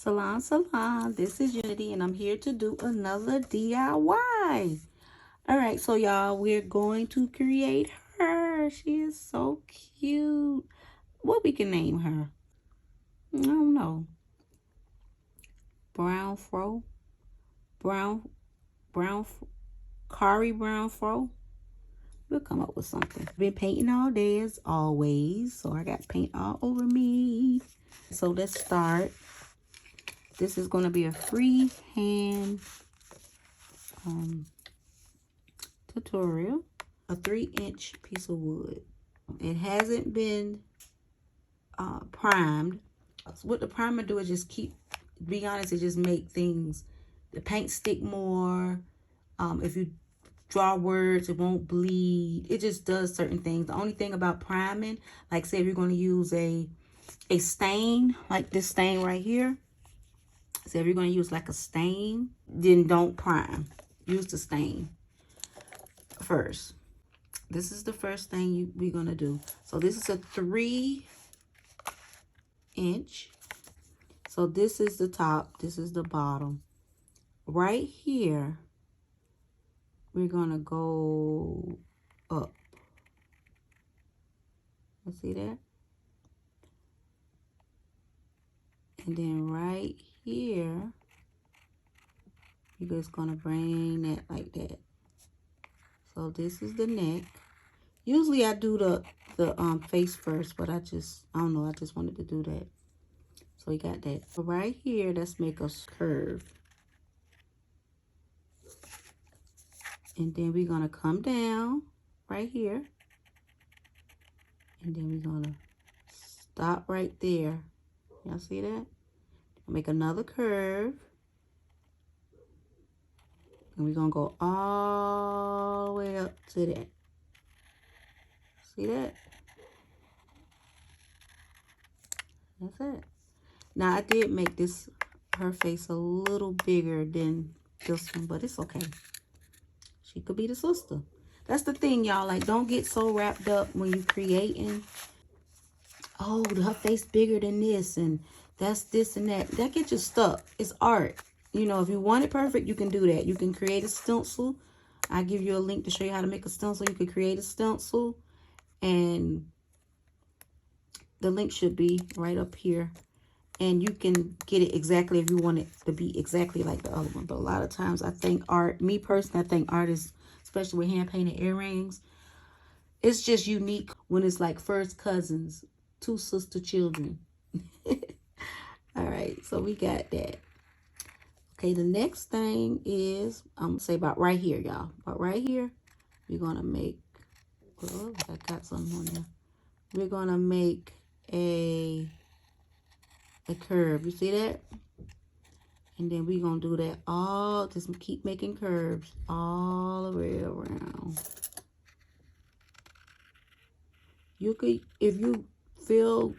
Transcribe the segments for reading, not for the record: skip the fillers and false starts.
Salon, salon. This is Unity, and I'm here to do another DIY. All right, so y'all, we're going to create her. She is so cute. What we can name her? I don't know. Brown Fro? Cowrie Brown Fro? We'll come up with something. Been painting all day as always, so I got paint all over me. So let's start. This is going to be a freehand tutorial. A 3-inch piece of wood. It hasn't been primed. So what the primer do is just be honest, it just make things, the paint stick more. If you draw words, it won't bleed. It just does certain things. The only thing about priming, like say if you're going to use a stain, like this stain right here. So if you're going to use like a stain, then don't prime. Use the stain first. This is the first thing we're going to do. So this is a 3-inch. So this is the top. This is the bottom. Right here, we're going to go up. You see that? And then right here, you're just going to bring that like that. So this is the neck. Usually I do the face first, but I don't know, I just wanted to do that. So we got that. So right here, let's make a curve. And then we're going to come down right here. And then we're going to stop right there. Y'all see that? Make another curve. And we're going to go all the way up to that. See that? That's it. Now, I did make her face a little bigger than this one, but it's okay. She could be the sister. That's the thing, y'all. Like, don't get so wrapped up when you're creating. Oh, her face bigger than this, and that's this and that. That gets you stuck. It's art. You know, if you want it perfect, you can do that. You can create a stencil. I'll give you a link to show you how to make a stencil. You can create a stencil, and the link should be right up here. And you can get it exactly if you want it to be exactly like the other one. But a lot of times I think art, me personally, I think art is, especially with hand-painted earrings, it's just unique when it's like first cousins, 2 sister children. All right, so we got that. Okay, the next thing is, I'm going to say about right here, y'all. About right here, we're going to make, oh, I got something on there. We're going to make a curve. You see that? And then we're going to do that all, just keep making curves all the way around. You could, if you feel,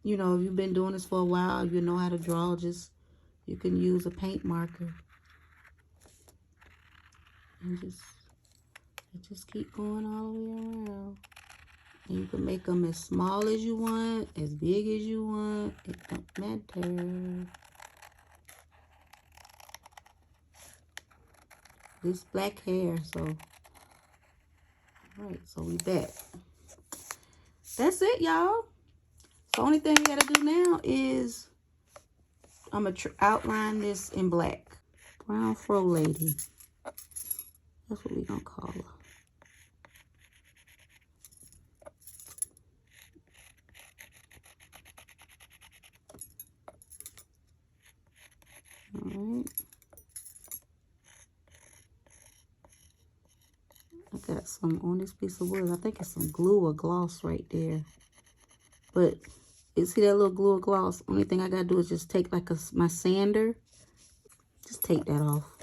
you know, if you've been doing this for a while, you know how to draw, you can use a paint marker. And just keep going all the way around. And you can make them as small as you want, as big as you want. It don't matter. This black hair, so. Alright, so we back. That's it, y'all. The only thing we gotta do now is, I'm gonna outline this in black. Brown Fro Lady. That's what we're gonna call her. Alright. I got some on this piece of wood. I think it's some glue or gloss right there. But you see that little glue or gloss? Only thing I gotta do is just take like my sander. Just take that off.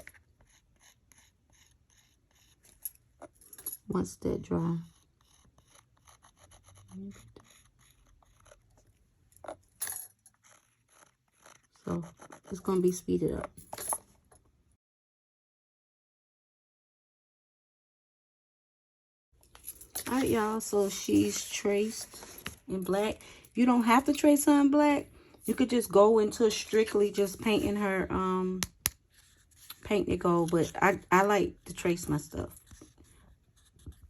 Once that dry. So it's gonna be speeded up. All right, y'all, so she's traced in black. You don't have to trace her in black, You could just go into strictly just painting her, paint it gold, but I like to trace my stuff.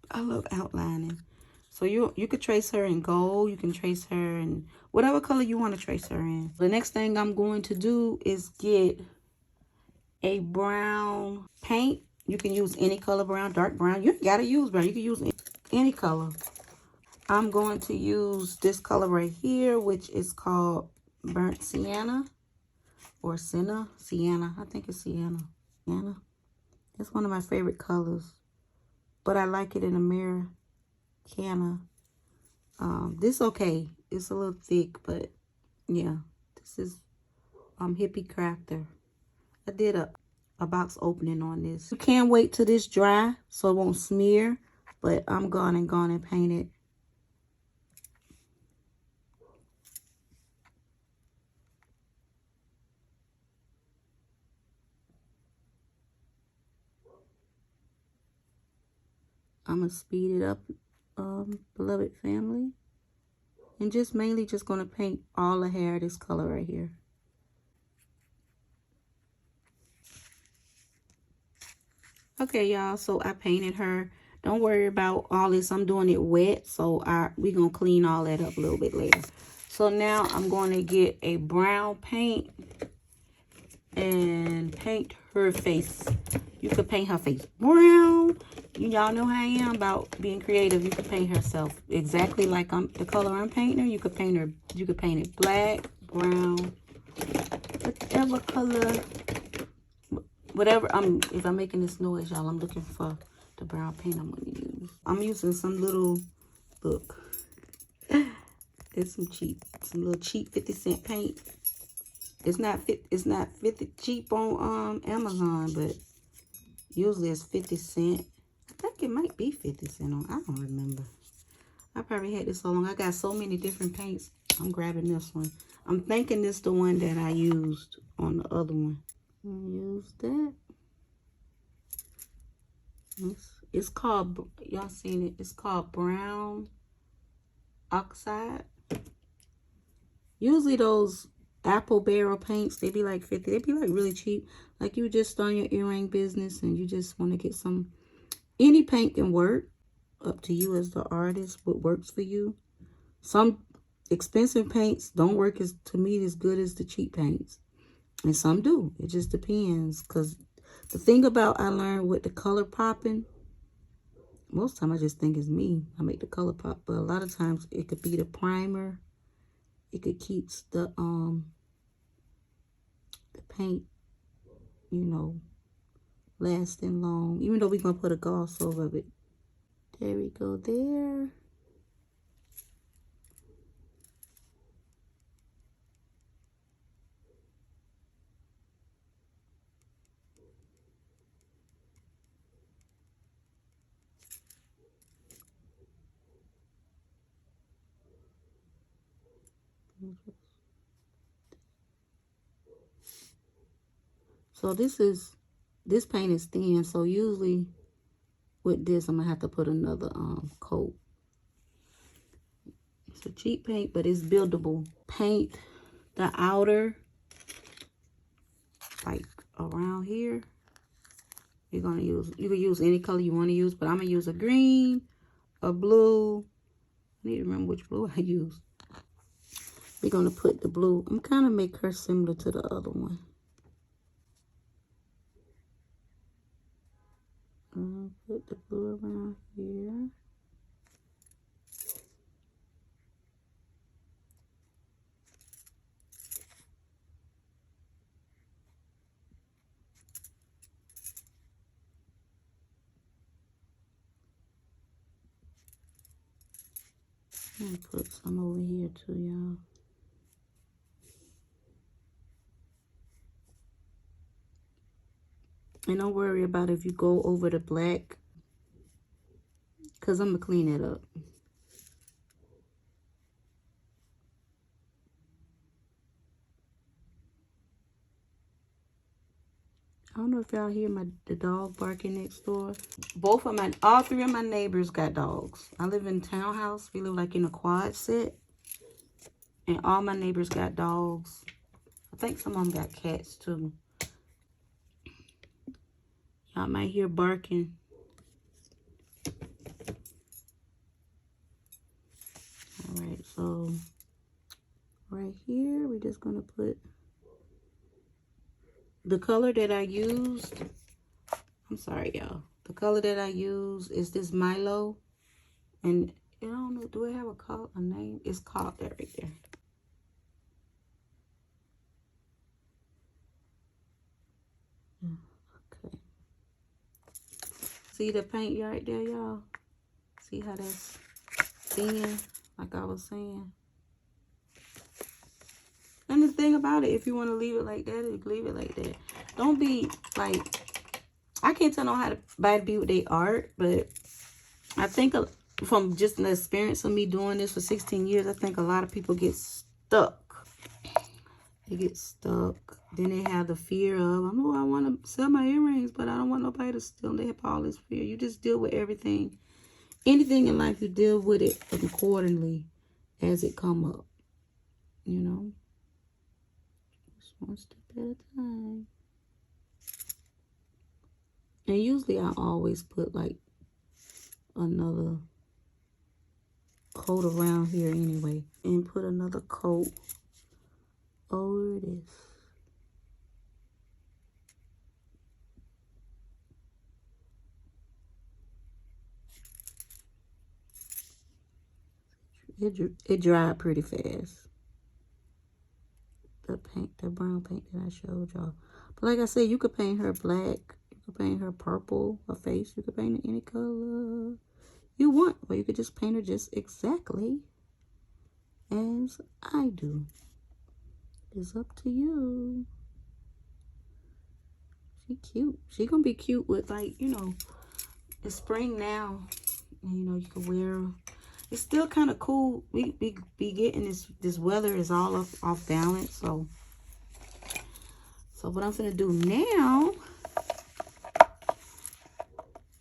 I love outlining. So you could trace her in gold. You can trace her in whatever color you want to trace her in. The next thing I'm going to do is get a brown paint. You can use any color brown, dark brown. You gotta use brown. You can use any color. I'm going to use this color right here, which is called Burnt Sienna or Sienna. I think it's Sienna. It's one of my favorite colors, but I like it in Americana. This okay. It's a little thick, but yeah, this is Hippie Crafter. I did a box opening on this. You can't wait till this dry so it won't smear, but I'm gone and paint it. I'm gonna speed it up, beloved family, and just mainly just gonna paint all the hair this color right here. Okay, y'all, so I painted her. Don't worry about all this. I'm doing it wet, so we're going to clean all that up a little bit later. So now I'm going to get a brown paint and paint her face. You could paint her face brown. Y'all know how I am about being creative. You could paint herself exactly like the color I'm painting her. You could paint her. You could paint it black, brown, whatever color. Whatever, if I'm making this noise, y'all, I'm looking for the brown paint I'm going to use. I'm using some little, look, it's some little cheap 50-cent paint. It's not 50 cheap on Amazon, but usually it's 50 cent. I think it might be 50 cent on, I don't remember. I probably had this so long. I got so many different paints. I'm grabbing this one. I'm thinking this the one that I used on the other one. Use that. It's called, y'all seen it, it's called brown oxide. Usually those apple barrel paints, they be like 50. They be like really cheap. Like you just start your earring business and you just want to get some, any paint can work. Up to you as the artist, what works for you. Some expensive paints don't work to me as good as the cheap paints. And some do. It just depends. Because the thing about I learned with the color popping, most of the time I just think it's me. I make the color pop. But a lot of times it could be the primer. It could keep the paint, you know, lasting long. Even though we're going to put a gloss over it. There we go there. So this paint is thin, so usually with this I'm gonna have to put another coat. It's a cheap paint, but it's buildable. Paint the outer like around here. You can use any color you want to use, but I'm gonna use a green, a blue. I need to remember which blue I used. We're gonna put the blue. I'm kind of make her similar to the other one. Put the blue around here. I'm gonna put some over here too, y'all. And don't worry about if you go over the black, because I'm going to clean it up. I don't know if y'all hear the dog barking next door. All three of my neighbors got dogs. I live in a townhouse. We live like in a quad set. And all my neighbors got dogs. I think some of them got cats too. Y'all might hear barking. Alright, so right here, we're just going to put the color that I used. I'm sorry, y'all. The color that I use is this Milo. And I don't know, do it have a name? It's called that right there. Okay. See the paint right there, y'all? See how that's thin, like I was saying? And the thing about it, if you want to leave it like that, leave it like that. Don't be like, I can't tell no how to be with their art, but I think from just the experience of me doing this for 16 years, I think a lot of people get stuck. They get stuck. Then they have the fear of, I want to sell my earrings, but I don't want nobody to steal. They have all this fear. You just deal with everything. Anything in life, you deal with it accordingly as it come up. You know? Just one step at a time. And usually I always put like another coat around here anyway. And put another coat over this. It dried pretty fast. The paint, the brown paint that I showed y'all. But like I said, you could paint her black. You could paint her purple, her face. You could paint it any color you want. Or you could just paint her just exactly as I do. It's up to you. She cute. She gonna be cute with, like, you know, it's spring now. And, you know, you can wear her. It's still kind of cool. We be getting this weather is all off balance. So what I'm gonna do now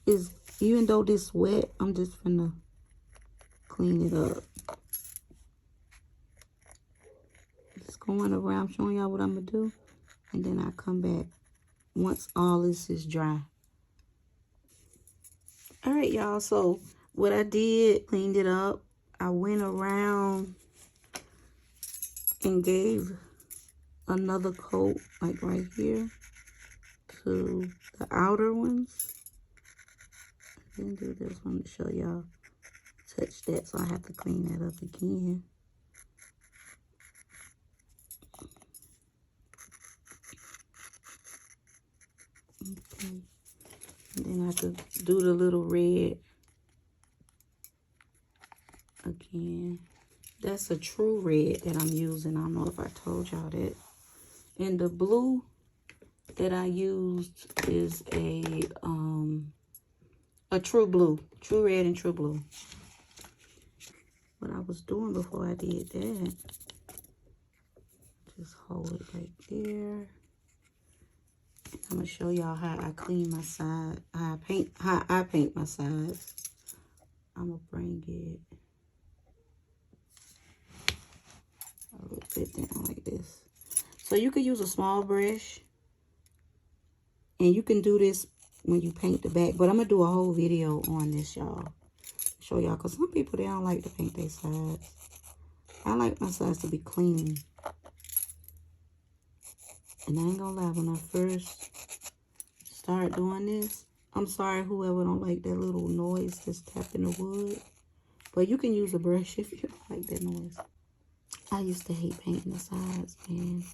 is, even though this wet, I'm just gonna clean it up. Just going around showing y'all what I'm gonna do, and then I come back once all this is dry. All right, y'all. So what I did, cleaned it up. I went around and gave another coat, like right here, to the outer ones. Then do this one to show y'all. Touch that, so I have to clean that up again. Okay. And then I could do the little red again. That's a true red that I'm using. I don't know if I told y'all that. And the blue that I used is a true blue. True red and true blue. What I was doing before I did that, just hold it right there. I'm gonna show y'all how I clean my side, how I paint my sides. I'm gonna bring it a little bit down like this. So you could use a small brush, and you can do this when you paint the back. But I'm gonna do a whole video on this, y'all. Show y'all, cause some people, they don't like to paint their sides. I like my sides to be clean. And I ain't gonna lie, when I first started doing this, I'm sorry whoever don't like that little noise just tapping the wood. But you can use a brush if you don't like that noise. I used to hate painting the sides, man.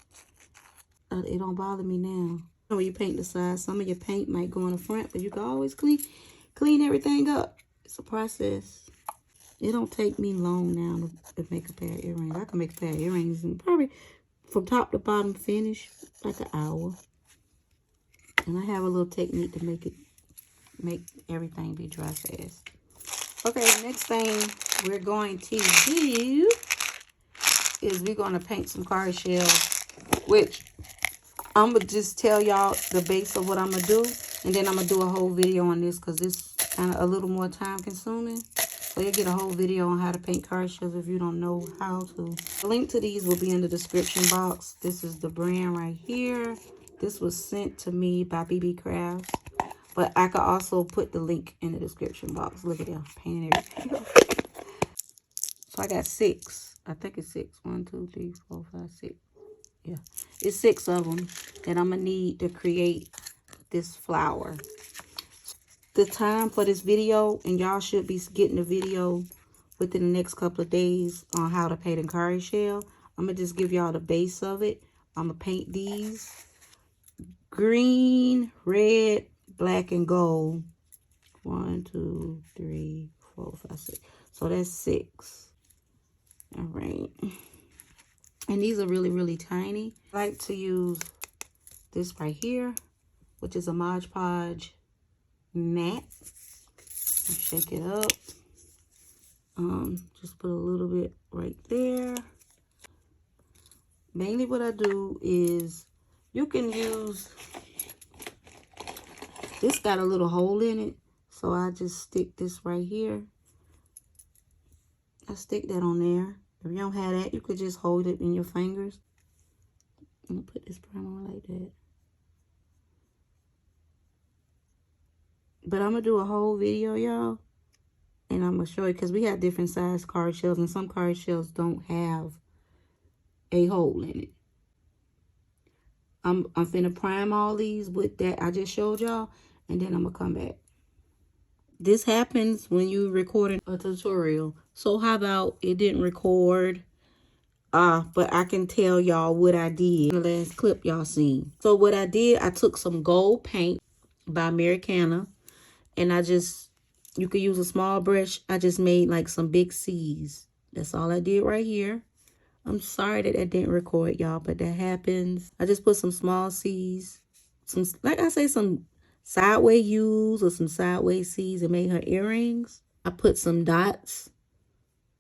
It don't bother me now. When you paint the sides, some of your paint might go in the front, but you can always clean everything up. It's a process. It don't take me long now to make a pair of earrings. I can make a pair of earrings and probably from top to bottom finish like an hour. And I have a little technique to make everything be dry fast. Okay, next thing we're going to do is we're going to paint some Cowrie Shell, which I'm going to just tell y'all the base of what I'm going to do. And then I'm going to do a whole video on this because this kind of a little more time consuming. So you'll get a whole video on how to paint card shells if you don't know how to. The link to these will be in the description box. This is the brand right here. This was sent to me by BB Crafts. But I could also put the link in the description box. Look at them painting everything. So I got 6. I think it's 6. 1, 2, 3, 4, 5, 6. Yeah, it's 6 of them that I'm gonna need to create this flower. The time for this video, and y'all should be getting the video within the next couple of days on how to paint a Cowrie Shell. I'm gonna just give y'all the base of it. I'm gonna paint these green, red, black, and gold. 1, 2, 3, 4, 5, 6. So that's 6. All right. And these are really, really tiny. I like to use this right here, which is a Mod Podge matte. Shake it up. Just put a little bit right there. Mainly what I do is, you can use, this got a little hole in it, so I just stick this right here. I stick that on there. If you don't have that, you could just hold it in your fingers. I'm gonna put this primer on like that. But I'm gonna do a whole video, y'all, and I'm gonna show you, because we have different size card shells, and some card shells don't have a hole in it. I'm finna prime all these with that I just showed y'all, and then I'm gonna come back. This happens when you recording a tutorial. So how about it didn't record, but I can tell y'all what I did in the last clip y'all seen. So what I did, I took some gold paint by Americana, and I just, you could use a small brush. I just made like some big C's. That's all I did right here. I'm sorry that didn't record, y'all, but that happens. I just put some small C's, some, like I say, some sideways U's or some sideways C's, and made her earrings. I put some dots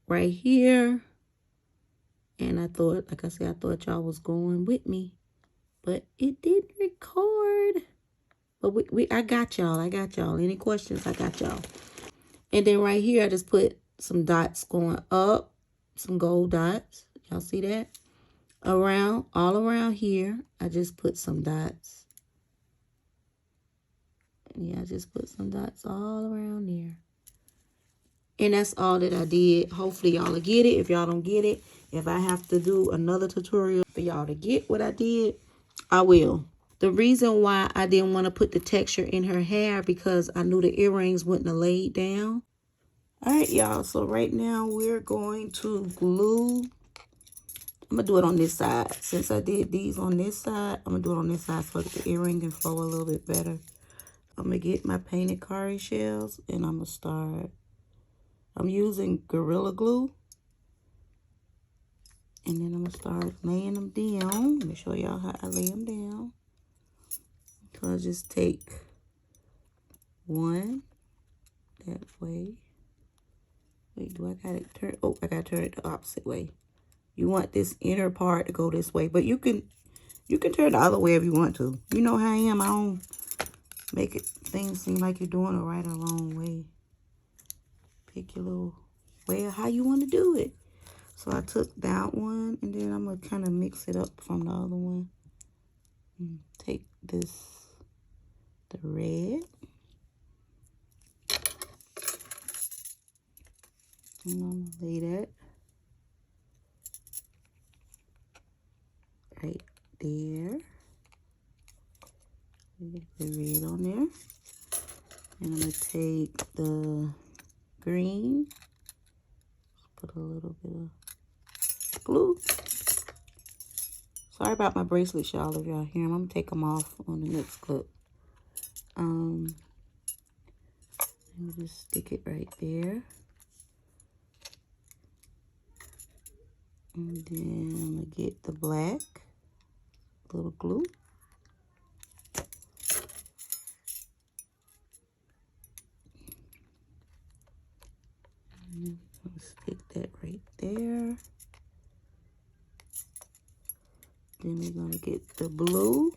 right here, and I thought, like I said, I thought y'all was going with me, but it didn't record. But I got y'all. I got y'all. Any questions? I got y'all. And then right here, I just put some dots going up, some gold dots. Y'all see that? Around, all around here, I just put some dots. Yeah, I just put some dots all around there. And that's all that I did. Hopefully y'all will get it. If y'all don't get it, if I have to do another tutorial for y'all to get what I did, I will. The reason why I didn't want to put the texture in her hair, because I knew the earrings wouldn't have laid down. All right, y'all. So right now we're going to glue. I'm going to do it on this side. Since I did these on this side, I'm going to do it on this side so that the earring can flow a little bit better. I'm going to get my painted Cowrie shells, and I'm going to start. I'm using Gorilla Glue. And then I'm going to start laying them down. Let me show y'all how I lay them down. So I just take one that way. Wait, do I got it turned? Oh, I got to turn it the opposite way. You want this inner part to go this way, but you can turn the other way if you want to. You know how I am. I don't make it things seem like you're doing it right or wrong way. Pick your little way of how you want to do it. So I took that one, and then I'm gonna kind of mix it up from the other one. Take this, the red, and I'm gonna lay that right there. Get the red on there. And I'm going to take the green. Put a little bit of glue. Sorry about my bracelets, y'all, if y'all hear them. I'm going to take them off on the next clip. Let me just stick it right there. And then I'm going to get the black. Little glue. And I'm gonna stick that right there. Then we're gonna get the blue.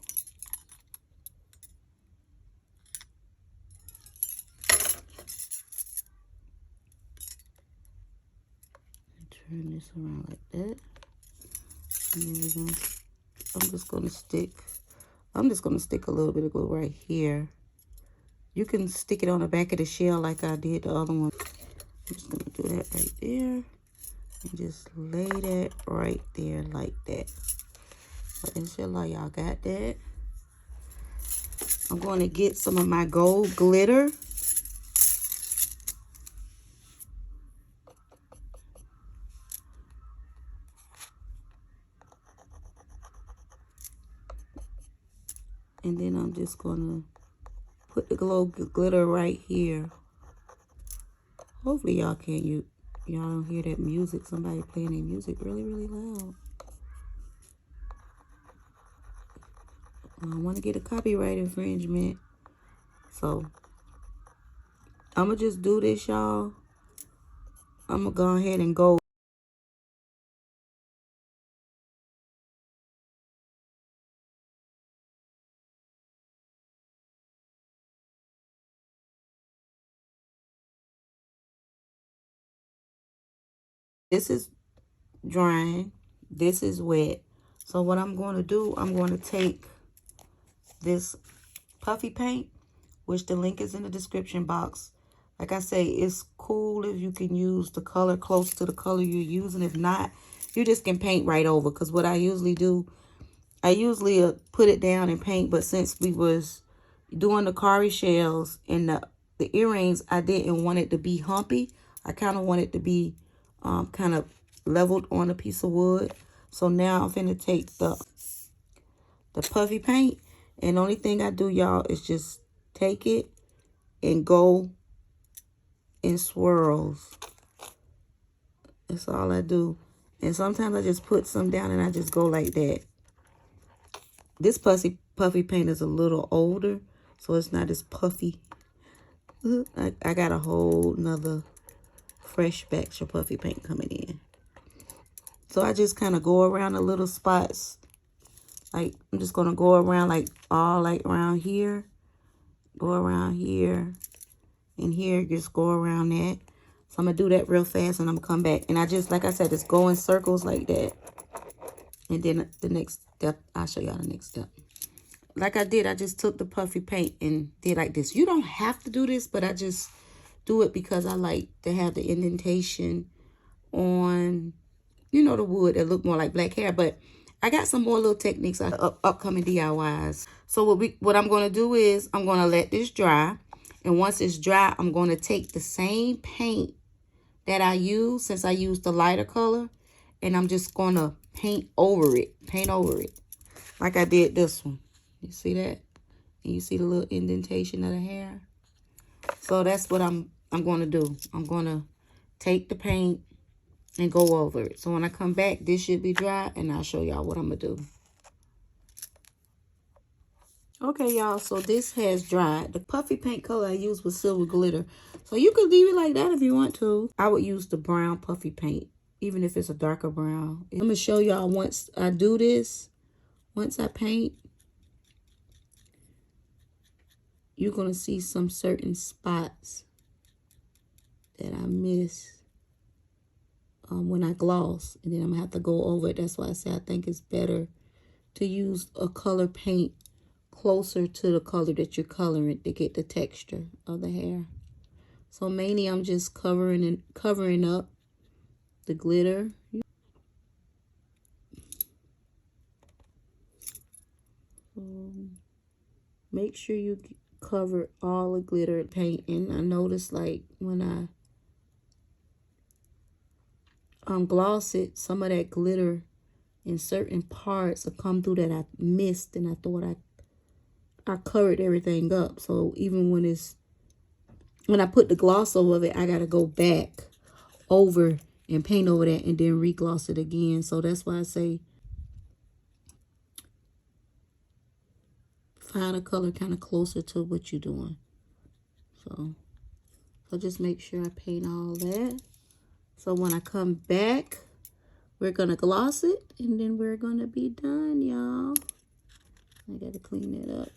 Turn this around like that. And then we're gonna, I'm just gonna stick a little bit of glue right here. You can stick it on the back of the shell like I did the other one. I'm just gonna do that right there. And just lay that right there like that. So inshallah, y'all got that. I'm going to get some of my gold glitter. And then I'm just going to put the gold glitter right here. Hopefully y'all y'all don't hear that music. Somebody playing their music really, really loud. I don't want to get a copyright infringement. So I'm going to just do this, y'all. I'm going to go ahead and go. This is drying. This is wet. So what I'm going to do, I'm going to take this Puffy paint, which the link is in the description box. Like I say, it's cool if you can use the color close to the color you're using. If not, you just can paint right over. Because what I usually do, I usually put it down and paint. But since we was doing the Cowrie shells and the earrings, I didn't want it to be humpy. I kind of want it to be kind of leveled on a piece of wood. So now I'm finna take the Puffy paint. And the only thing I do, y'all, is just take it and go in swirls. That's all I do. And sometimes I just put some down and I just go like that. This Puffy paint is a little older, so it's not as puffy. I got a whole nother fresh batch of Puffy paint coming in. So I just kind of go around the little spots. Like, I'm just going to go around like all like around here. Go around here. And here, just go around that. So I'm going to do that real fast and I'm going to come back. And I just, like I said, just go in circles like that. And then the next step, I'll show y'all the next step. Like I did, I just took the Puffy paint and did like this. You don't have to do this, but I just do it because I like to have the indentation on, you know, the wood that look more like black hair. But I got some more little techniques, upcoming DIYs. So what I'm going to do is I'm going to let this dry. And once it's dry, I'm going to take the same paint that I use, since I used the lighter color, and I'm just going to paint over it. Like I did this one. You see that? And you see the little indentation of the hair? So that's what I'm going to do. I'm going to take the paint and go over it. So when I come back, this should be dry, and I'll show y'all what I'm going to do. Okay, y'all, so this has dried. The Puffy paint color I used was silver glitter. So you could leave it like that if you want to. I would use the brown Puffy paint, even if it's a darker brown. I'm going to show y'all once I do this, once I paint, you're going to see some certain spots that I miss when I gloss. And then I'm going to have to go over it. That's why I say I think it's better to use a color paint closer to the color that you're coloring to get the texture of the hair. So mainly I'm just covering up the glitter. Make sure you cover all the glitter paint. And I noticed, like, when I gloss it, some of that glitter in certain parts will come through that I missed, and I thought I covered everything up. So even when I put the gloss over it, I got to go back over and paint over that and then re-gloss it again. So that's why I say find a color kind of closer to what you're doing. So just make sure I paint all that. So when I come back, we're going to gloss it and then we're going to be done, y'all. I got to clean it up.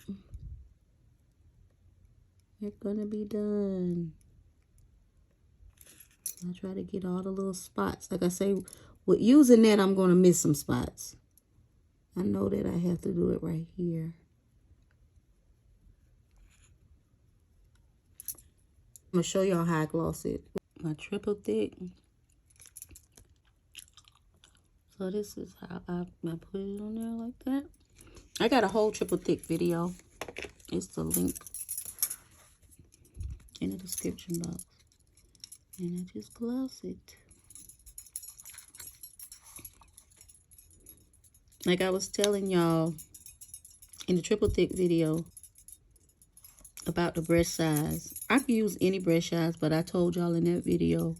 We're going to be done. I try to get all the little spots. Like I say, with using that, I'm going to miss some spots. I know that I have to do it right here. I'm going to show y'all how I gloss it. My triple thick. So this is how I put it on there like that. I got a whole triple thick video. It's the link in the description box. And I just gloss it. Like I was telling y'all in the triple thick video about the brush size. I can use any brush size, but I told y'all in that video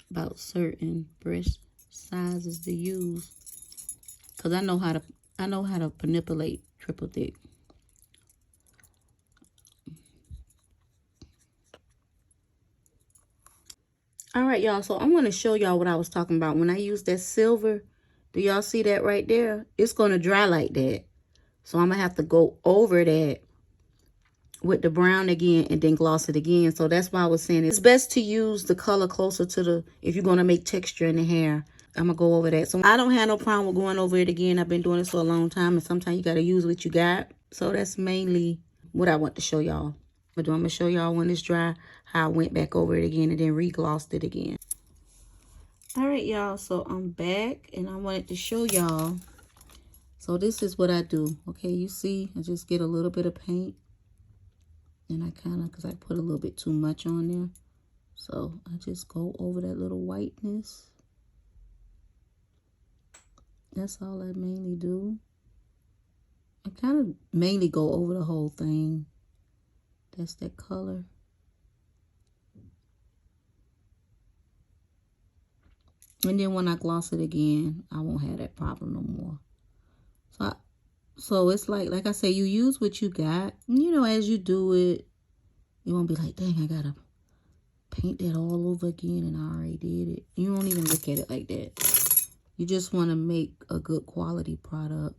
about certain brush sizes to use. Cause I know how to manipulate triple thick. All right, y'all. So I'm going to show y'all what I was talking about. When I use that silver, do y'all see that right there? It's going to dry like that. So I'm going to have to go over that with the brown again and then gloss it again. So that's why I was saying it's best to use the color closer to the, if you're going to make texture in the hair. I'm going to go over that. So I don't have no problem with going over it again. I've been doing this for a long time. And sometimes you got to use what you got. So that's mainly what I want to show y'all. I'm going to show y'all when it's dry, how I went back over it again and then re-glossed it again. All right, y'all. So I'm back and I wanted to show y'all. So this is what I do. Okay, you see, I just get a little bit of paint. And I kind of, because I put a little bit too much on there. So I just go over that little whiteness. That's all I mainly do. I kind of mainly go over the whole thing. That's that color. And then when I gloss it again, I won't have that problem no more. So it's like I say, you use what you got. You know, as you do it, you won't be like, dang, I gotta paint that all over again and I already did it. You don't even look at it like that. You just want to make a good quality product.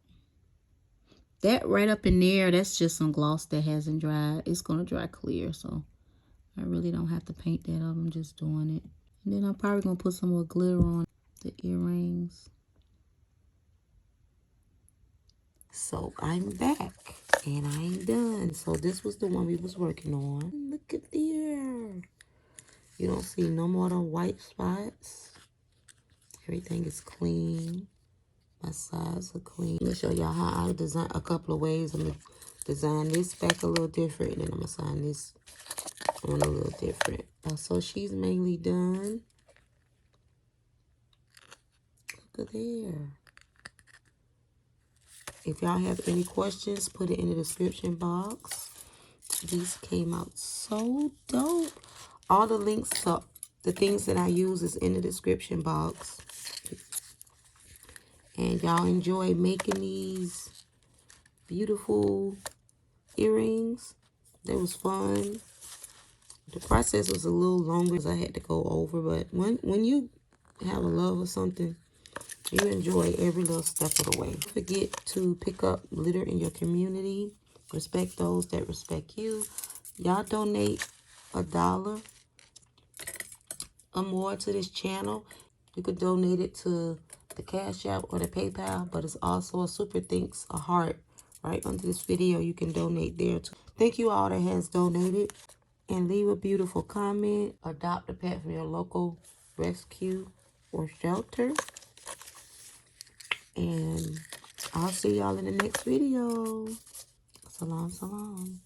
That right up in there, that's just some gloss that hasn't dried. It's going to dry clear, so I really don't have to paint that up. I'm just doing it. And then I'm probably going to put some more glitter on the earrings. So I'm back and I'm done. So this was the one we was working on. Look at there. You don't see no more of the white spots. Everything is clean. My sides are clean. Let me show y'all how I design a couple of ways. I'm going to design this back a little different. And then I'm going to design this on a little different. So she's mainly done. Look at there. If y'all have any questions, put it in the description box. These came out so dope. All the links to the things that I use is in the description box. And y'all enjoy making these beautiful earrings. That was fun. The process was a little longer as I had to go over, but when you have a love of something, you enjoy every little step of the way. Don't forget to pick up litter in your community. Respect those that respect you. Y'all donate $1 or more to this channel. You could donate it to the Cash App or the PayPal, but it's also a super thanks, a heart right under this video. You can donate there too. Thank you all that has donated, and leave a beautiful comment. Adopt a pet from your local rescue or shelter, and I'll see y'all in the next video. Salam, salam.